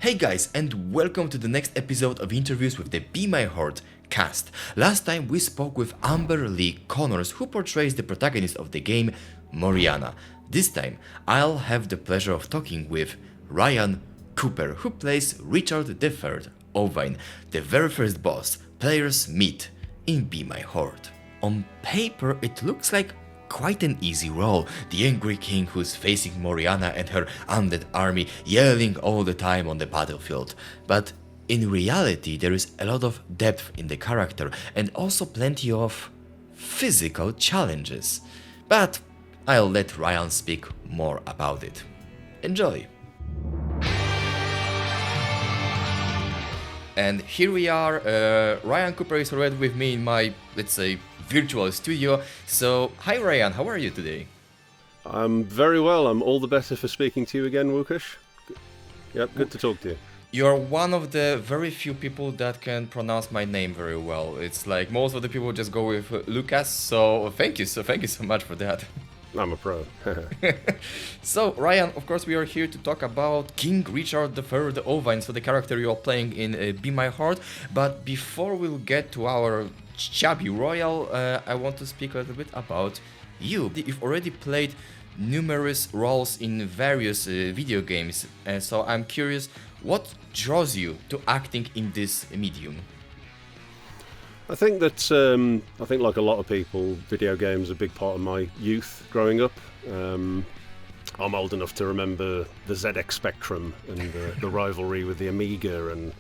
Hey guys, and welcome to the next episode of interviews with the Be My Horde cast. Last time we spoke with Amber Lee Connors, who portrays the protagonist of the game, Moriana. This time, I'll have the pleasure of talking with Ryan Cooper, who plays Richard III Ovine, the very first boss players meet in Be My Horde. On paper, it looks like quite an easy role, the angry king who's facing Moriana and her undead army yelling all the time on the battlefield. But in reality there is a lot of depth in the character and also plenty of physical challenges. But I'll let Ryan speak more about it. Enjoy! And here we are, Ryan Cooper is already with me in my, let's say, virtual studio. So, hi Ryan, how are you today? I'm very well. I'm all the better for speaking to you again, Łukasz. Yep, good to talk to you. You're one of the very few people that can pronounce my name very well. It's like most of the people just go with Lucas, so thank you so much for that. I'm a pro. So, Ryan, of course we are here to talk about King Richard III Ovine, so the character you're playing in Be My Horde. But before we'll get to our chubby royal, I want to speak a little bit about you. You've already played numerous roles in various video games, and so I'm curious, what draws you to acting in this medium? I think that, like a lot of people, video games are a big part of my youth growing up. I'm old enough to remember the ZX Spectrum and the rivalry with the Amiga and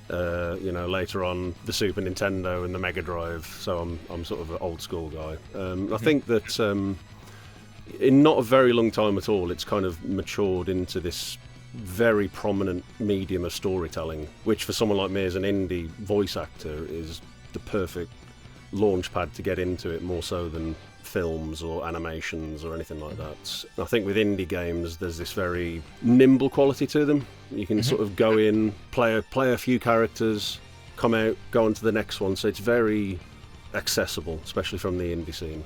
later on the Super Nintendo and the Mega Drive. So I'm sort of an old school guy. I think that in not a very long time at all, it's kind of matured into this very prominent medium of storytelling, which for someone like me as an indie voice actor is the perfect launch pad to get into it, more so than films or animations or anything like that. I think with indie games there's this very nimble quality to them. You can sort of go in, play a few characters, come out, go on to the next one, so it's very accessible, especially from the indie scene.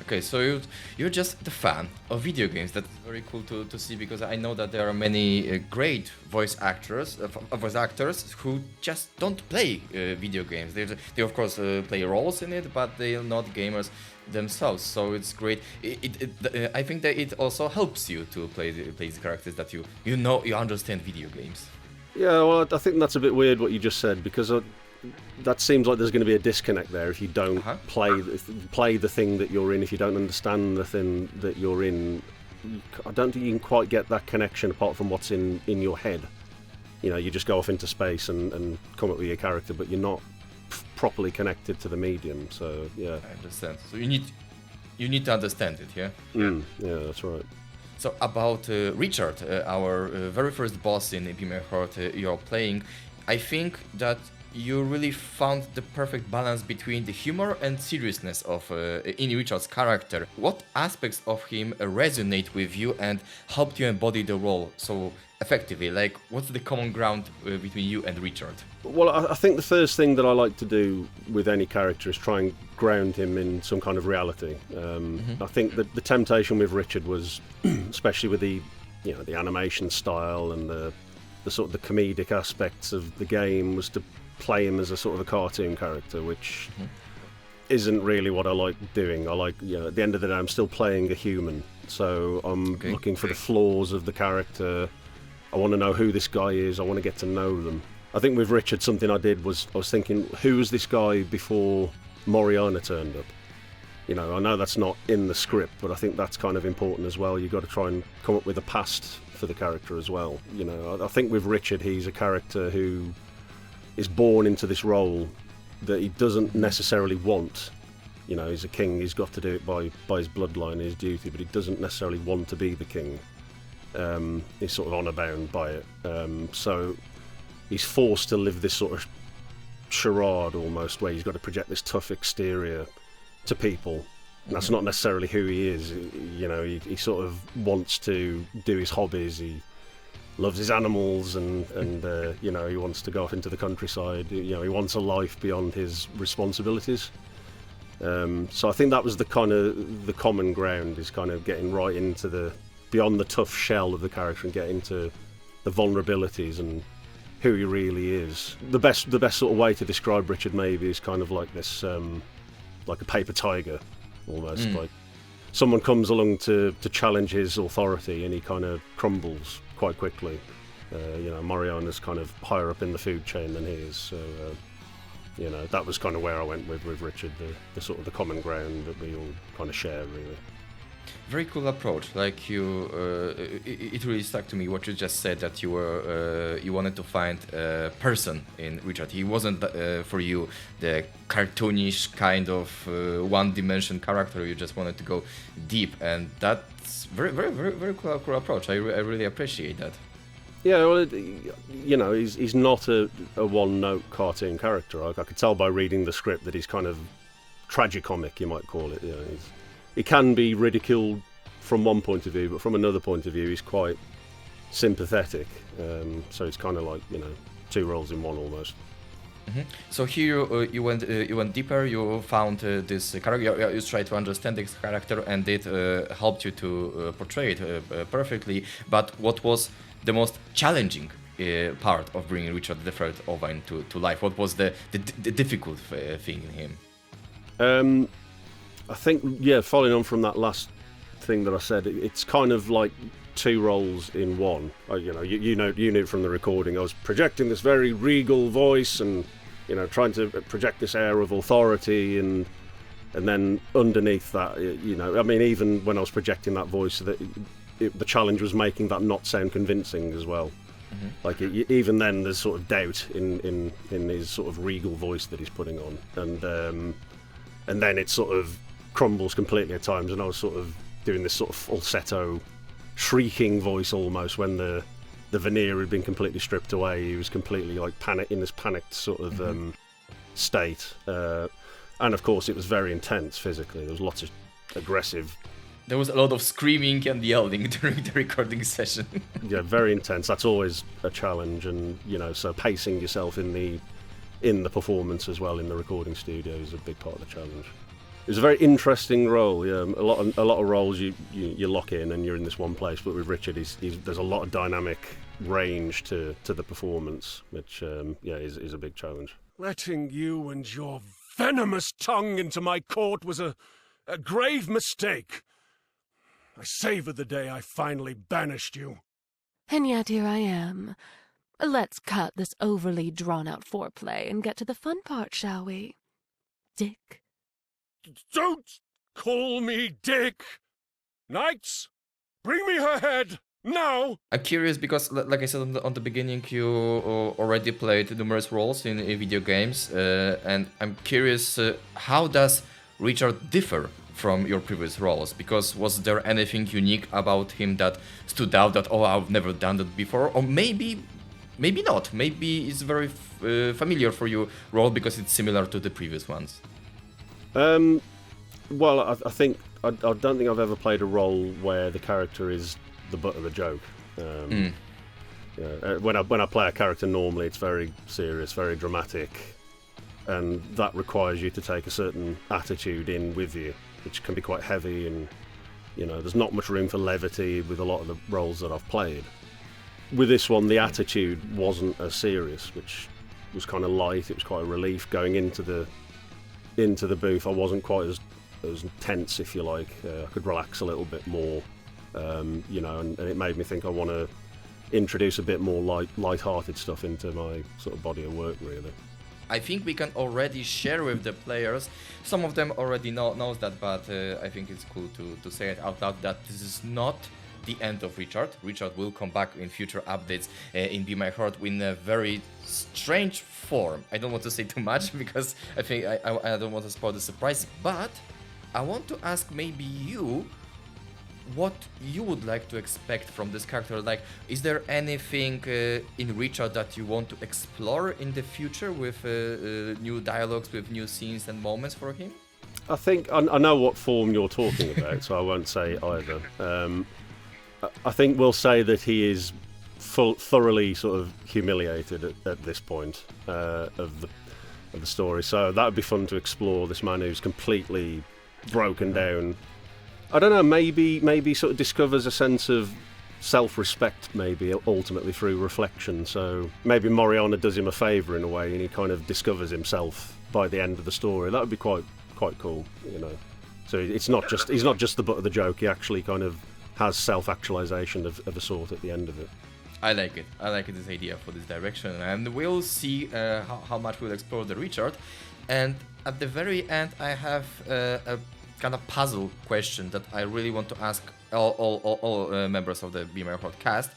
Okay, so you're just the fan of video games. That's very cool to see, because I know that there are many great voice actors who just don't play video games. They of course play roles in it, but they are not gamers themselves. So it's great. I think that it also helps you to play these characters that you understand video games. Yeah, well, I think that's a bit weird what you just said, because that seems like there's going to be a disconnect there if you don't play the thing that you're in. If you don't understand the thing that you're in, I don't think you can quite get that connection apart from what's in your head. You know, you just go off into space and come up with your character, but you're not properly connected to the medium. So yeah, I understand. So you need to understand it, yeah. Yeah, that's right. So about Richard, our very first boss in Be My Horde you're playing, I think that you really found the perfect balance between the humor and seriousness of in Richard's character. What aspects of him resonate with you and helped you embody the role so effectively? Like, what's the common ground between you and Richard? Well, I think the first thing that I like to do with any character is try and ground him in some kind of reality. I think that the temptation with Richard was, especially with the animation style and the sort of the comedic aspects of the game, was to play him as a sort of a cartoon character, which isn't really what I like doing. I like, at the end of the day, I'm still playing a human, so I'm looking for the flaws of the character. I want to know who this guy is. I want to get to know them. I think with Richard, something I did was I was thinking, who was this guy before Moriana turned up? I know that's not in the script, but I think that's kind of important as well. You've got to try and come up with a past for the character as well. I think with Richard, he's a character who is born into this role that he doesn't necessarily want. He's a king, he's got to do it by his bloodline, his duty, but he doesn't necessarily want to be the king. He's sort of honour bound by it. So he's forced to live this sort of charade almost, where he's got to project this tough exterior to people. And that's not necessarily who he is. He sort of wants to do his hobbies. He loves his animals and he wants to go off into the countryside. He wants a life beyond his responsibilities. So I think that was the common ground, is kind of getting right into beyond the tough shell of the character and get into the the vulnerabilities and who he really is. The best sort of way to describe Richard maybe is kind of like this, like a paper tiger, almost. Like someone comes along to challenge his authority, and he kind of crumbles quite quickly. Mariana's kind of higher up in the food chain than he is, so that was kind of where I went with Richard, the sort of the common ground that we all kind of share, really. Very cool approach. Like it really stuck to me what you just said, that you wanted to find a person in Richard. He wasn't for you the cartoonish kind of one-dimension character. You just wanted to go deep, and that's very, very, very, very cool approach. I really appreciate that. Yeah, well, he's not a one-note cartoon character. I could tell by reading the script that he's kind of tragicomic, you might call it. He can be ridiculed from one point of view, but from another point of view, he's quite sympathetic. So it's kind of like two roles in one almost. Mm-hmm. So here you went deeper. You found this character. You tried to understand this character, and it helped you to portray it perfectly. But what was the most challenging part of bringing Richard III Ovine to life? What was the difficult thing in him? I think, following on from that last thing that I said, it's kind of like two roles in one. You knew from the recording, I was projecting this very regal voice and, trying to project this air of authority, and then underneath that, even when I was projecting that voice, the challenge was making that not sound convincing as well. Mm-hmm. Like even then, there's sort of doubt in his sort of regal voice that he's putting on, and then it sort of crumbles completely at times, and I was sort of doing this sort of falsetto, shrieking voice almost when the veneer had been completely stripped away. He was completely like in this panicked sort of state, and of course it was very intense physically. There was lots of aggressive. There was a lot of screaming and yelling during the recording session. Yeah, very intense. That's always a challenge, and so pacing yourself in the performance as well in the recording studio is a big part of the challenge. It was a very interesting role. Yeah, a lot of roles you lock in and you're in this one place, but with Richard, there's a lot of dynamic range to the performance, which is a big challenge. Letting you and your venomous tongue into my court was a grave mistake. I savour the day I finally banished you. And yet here I am. Let's cut this overly drawn-out foreplay and get to the fun part, shall we? Dick? Don't call me Dick! Knights, bring me her head, now! I'm curious because, like I said on the beginning, you already played numerous roles in video games, and I'm curious, how does Richard differ from your previous roles? Because was there anything unique about him that stood out, that, I've never done that before? Or maybe not. Maybe it's very familiar for you role because it's similar to the previous ones. Well, I think I don't think I've ever played a role where the character is the butt of the joke. When I play a character normally, it's very serious, very dramatic, and that requires you to take a certain attitude in with you, which can be quite heavy, and there's not much room for levity with a lot of the roles that I've played. With this one, the attitude wasn't as serious, which was kind of light. It was quite a relief going into the booth. I wasn't quite as tense, if you like. I could relax a little bit more, and it made me think I want to introduce a bit more light-hearted stuff into my sort of body of work, really. I think we can already share with the players. Some of them already knows that, but I think it's cool to say it out loud that this is not the end of Richard. Richard will come back in future updates in Be My Horde in a very strange form. I don't want to say too much because I think I don't want to spoil the surprise, but I want to ask maybe you what you would like to expect from this character. Like, is there anything in Richard that you want to explore in the future with new dialogues, with new scenes and moments for him? I think I know what form you're talking about, so I won't say either. I think we'll say that he is thoroughly sort of humiliated at this point of the story. So that would be fun to explore, this man who's completely broken down. I don't know, maybe sort of discovers a sense of self-respect, maybe ultimately through reflection. So maybe Moriana does him a favour in a way, and he kind of discovers himself by the end of the story. That would be quite cool, you know. So he's not just the butt of the joke. He actually kind of has self-actualization of a sort at the end of it. I like it. I like this idea for this direction, and we'll see how much we'll explore the Richard. And at the very end, I have a kind of puzzle question that I really want to ask all members of the Be My Horde cast.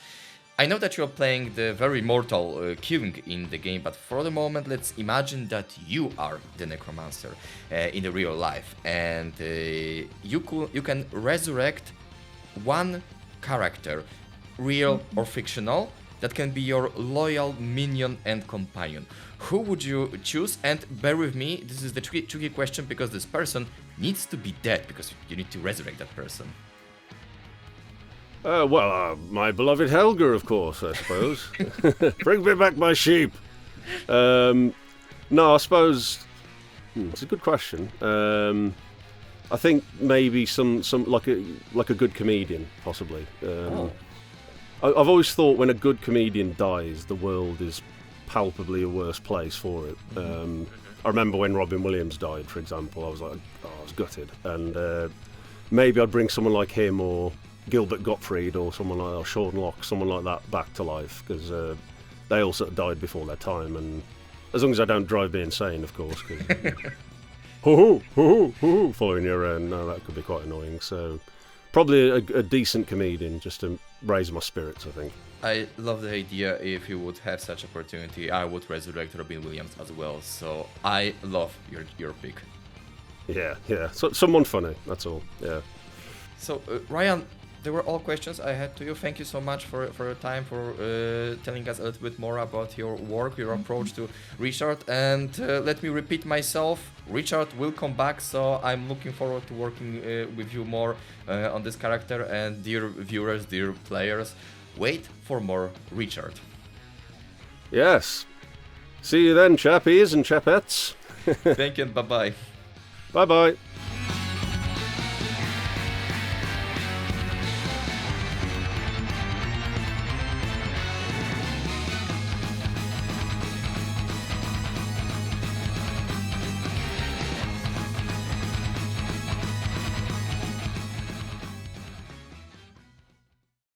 I know that you're playing the very mortal king in the game, but for the moment, let's imagine that you are the necromancer in the real life, and you can resurrect one character, real or fictional, that can be your loyal minion and companion. Who would you choose? And bear with me, this is the tricky question, because this person needs to be dead, because you need to resurrect that person. My beloved Helga, of course, I suppose. Bring me back my sheep. No, I suppose it's a good question. I think maybe some like a good comedian, possibly. I've always thought when a good comedian dies, the world is palpably a worse place for it. I remember when Robin Williams died, for example. I was like, I was gutted, and maybe I'd bring someone like him or Gilbert Gottfried or someone like that, or Sean Locke, someone like that back to life, because they all sort of died before their time, and as long as I don't drive me insane, of course, because following you around, no, that could be quite annoying. So probably a decent comedian, just to raise my spirits, I think. I love the idea. If you would have such opportunity, I would resurrect Robin Williams as well, so I love your pick. Yeah, so, someone funny, that's all, yeah. So, Ryan, they were all questions I had to you. Thank you so much for your time, for telling us a little bit more about your work, your approach to Richard. And let me repeat myself, Richard will come back, so I'm looking forward to working with you more on this character. And dear viewers, dear players, wait for more Richard. Yes. See you then, chappies and chapettes. Thank you and bye-bye. Bye-bye.